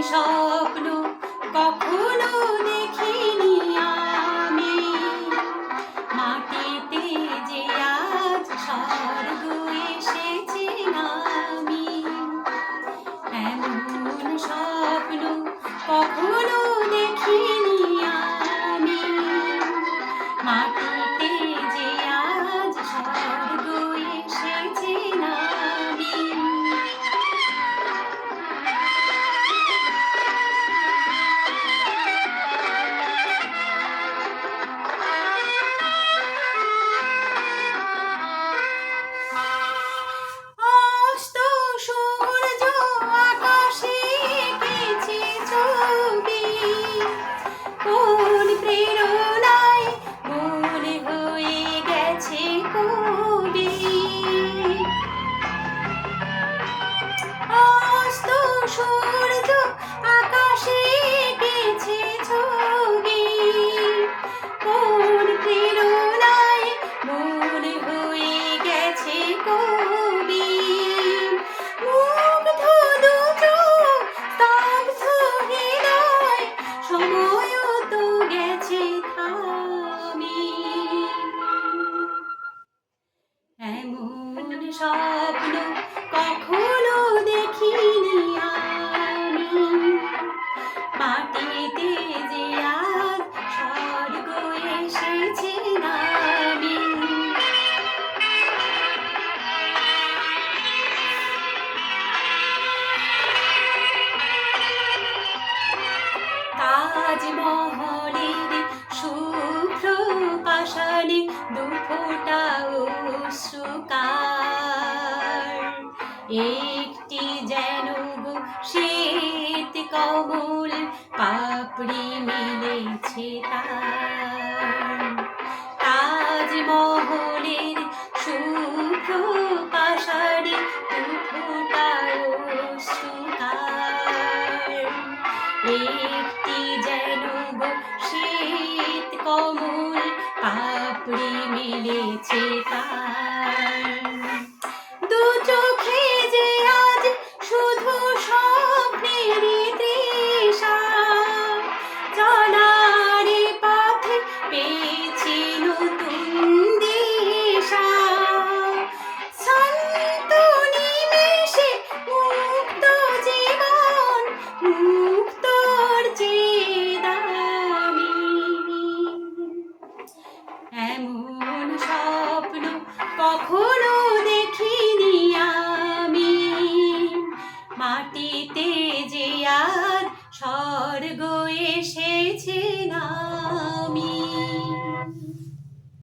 স্বপ্ন কখনো দেখিনি আমি, মাটিতে যে আজ স্বর্গ এসেছে নামি। এমন স্বপ্ন কখনো দেখিনি আমি, মাটিতে যে আজ স্বর্গ এসেছে নামি। অস্ত সূর্য আকাশে এঁকেছে ছবি, কোন প্রেরণায় মনে হয়ে গেছে কবি। অস্ত সূর্য আকাশে এঁকেছে ছবি, কোন প্রেরণায় মনে হয়ে গেছে কবি। মুগ্ধ দু চোখ, স্তব্ধ হৃদয়, সময়ও তো গেছে থামি। এমন স্বপ্ন কখনো দেখিনি আমি, মাটিতে যে আজ স্বর্গ এসেছে নামি। তাজমহলের শুভ্র পাষাণে দুফোঁটা অশ্রুকার, একটি যেন গো শ্বেত কমল পাপড়ি মেলেছে তার। তাজমহলের শুভ্র পাষাণে দুফোঁটা অশ্রুকার, একটি যেন গো শ্বেত কমল পাপড়ি মেলেছে তার। দু চোখে যে আজ শুধু স্বপ্নের তৃষা, চলার পথে পেয়েছি নতুন দিশা। শান্ত নিমেষে মুক্ত জীবন, মুক্তর চেয়ে দামি। এমন স্বপ্ন কখনো দেখিনি আমি, মাটিতে